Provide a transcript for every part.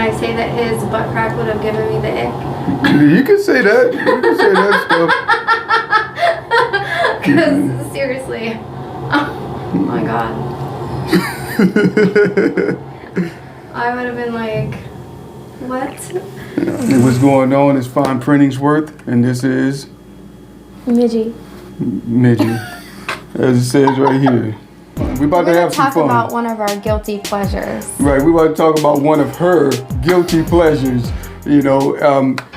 I say that his butt crack would have given me the ick? You can say that. You can say that stuff. Because, seriously. Oh my god. I would have been like, what? What's going on is Fine Printing's Worth, and this is Midgie. Midgie, as it says right here. We're about to have some fun. Talk about one of our guilty pleasures. Right, we're about to talk about one of her guilty pleasures. You know,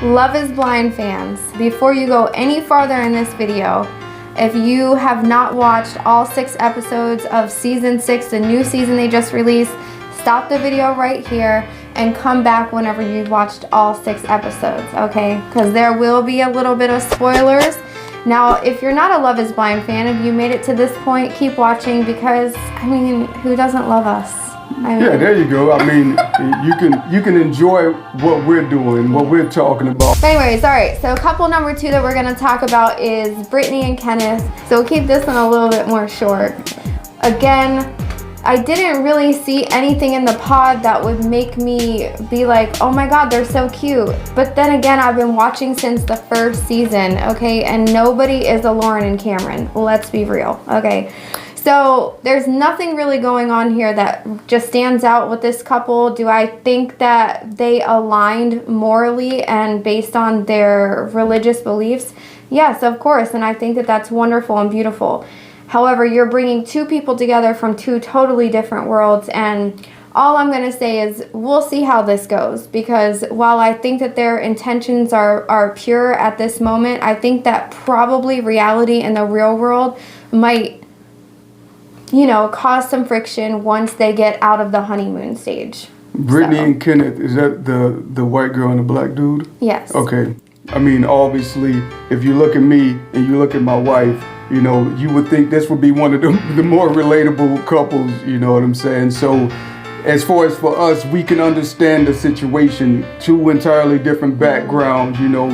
Love is Blind fans, before you go any farther in this video, if you have not watched all 6 episodes of season 6, the new season they just released, stop the video right here and come back whenever you've watched all 6 episodes, okay? Because there will be a little bit of spoilers. Now, if you're not a Love is Blind fan, if you made it to this point, keep watching because, I mean, who doesn't love us? Yeah, there you go. I mean, you can enjoy what we're doing, what we're talking about. But anyways, all right, so couple number 2 that we're going to talk about is Brittany and Kenneth. So we'll keep this one a little bit more short. Again, I didn't really see anything in the pod that would make me be like, oh my god, they're so cute. But then again, I've been watching since the first season, okay? And nobody is a Lauren and Cameron. Let's be real, okay? So there's nothing really going on here that just stands out with this couple. Do I think that they aligned morally and based on their religious beliefs? Yes, of course. And I think that that's wonderful and beautiful. However, you're bringing 2 people together from 2 totally different worlds, and all I'm going to say is we'll see how this goes, because while I think that their intentions are pure at this moment, I think that probably reality in the real world might, you know, cause some friction once they get out of the honeymoon stage. Brittany and Kenneth, is that the white girl and the black dude? Yes. Okay. I mean, obviously, if you look at me and you look at my wife, you know, you would think this would be one of the more relatable couples, you know what I'm saying? So as far as for us, we can understand the situation. 2 entirely different backgrounds, you know,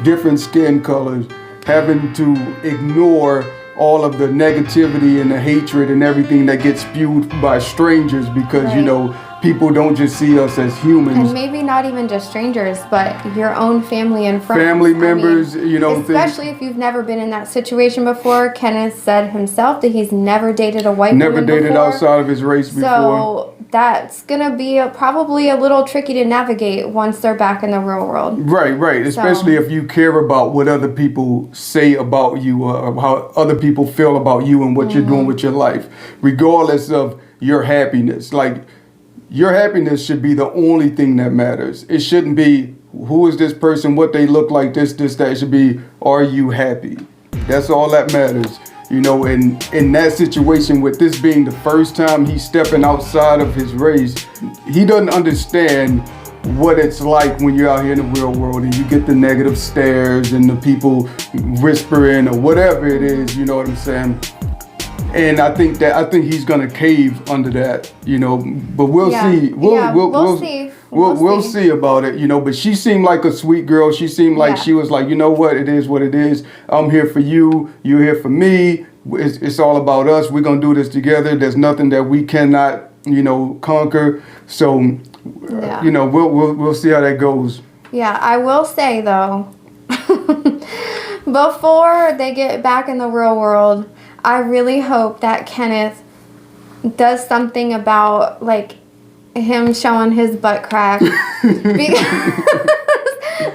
different skin colors, having to ignore all of the negativity and the hatred and everything that gets spewed by strangers because, right, you know, people don't just see us as humans. And maybe not even just strangers, but your own family and friends. Family members, you know. Especially if you've never been in that situation before. Kenneth said himself that he's never dated a white woman before. Never dated outside of his race before. So that's going to be probably a little tricky to navigate once they're back in the real world. Right, right. Especially if you care about what other people say about you or how other people feel about you and what you're doing with your life, regardless of your happiness. Like, your happiness should be the only thing that matters. It shouldn't be who is this person, what they look like, this, that. It should be, are you happy? That's all that matters. You know, in that situation, with this being the first time he's stepping outside of his race, he doesn't understand what it's like when you're out here in the real world and you get the negative stares and the people whispering or whatever it is, you know what I'm saying? And I think he's gonna cave under that, you know. But we'll see. We'll see about it, you know. But she seemed like a sweet girl. She seemed like she was like, you know what? It is what it is. I'm here for you. You're here for me. It's all about us. We're gonna do this together. There's nothing that we cannot, you know, conquer. So, you know, we'll see how that goes. Yeah, I will say though, before they get back in the real world, I really hope that Kenneth does something about, like, him showing his butt crack. Because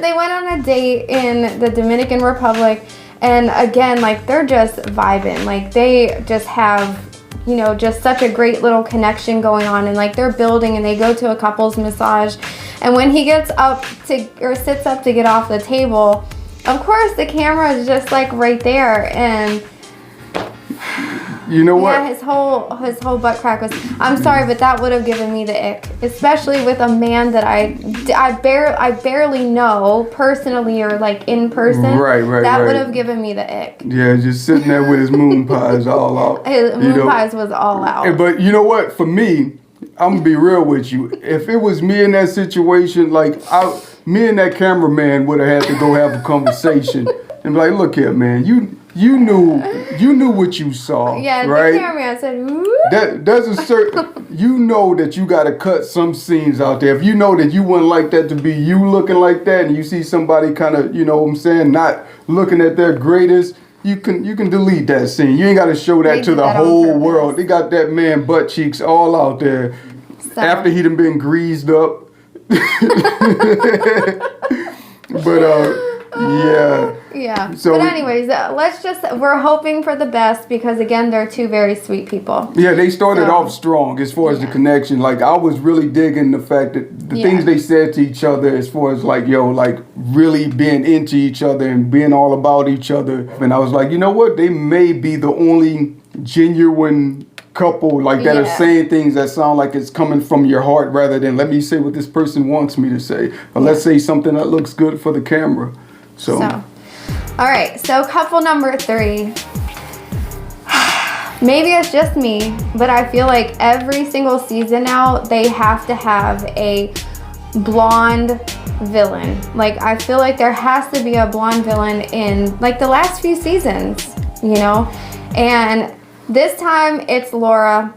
they went on a date in the Dominican Republic, and again, like, they're just vibing. Like, they just have, you know, just such a great little connection going on, and, like, they're building, and they go to a couples massage, and when he gets up to, or sits up to get off the table, of course, the camera is just, like, right there, and you know what? Yeah, his whole butt crack was. I'm sorry, but that would have given me the ick, especially with a man that I barely know personally or like in person. Right. That would have given me the ick. Yeah, just sitting there with his moon pies all out. His moon pies was all out. But you know what? For me, I'm gonna be real with you. If it was me in that situation, like me and that cameraman would have had to go have a conversation and be like, look here, man, you you knew what you saw. Yeah, right? the cameraman said, "Woo." There's a certain, you know that you got to cut some scenes out there. If you know that you wouldn't like that to be you looking like that, and you see somebody kind of, you know what I'm saying, not looking at their greatest, you can delete that scene. You ain't got to show that They to do the that on whole purpose. world. They got that man butt cheeks all out there So. after he done been greased up. But yeah. Yeah. So but anyways, we're hoping for the best because again, they're two very sweet people. Yeah, they started So, off strong as far as the yeah. connection. Like, I was really digging the fact that the things they said to each other as far as like, yo, like really being into each other and being all about each other. And I was like, you know what? They may be the only genuine couple like that are saying things that sound like it's coming from your heart rather than let me say what this person wants me to say. Or let's say something that looks good for the camera. So. All right, so couple number 3. Maybe it's just me, but I feel like every single season now, they have to have a blonde villain. Like, I feel like there has to be a blonde villain in, like, the last few seasons, you know? And this time, it's Laura.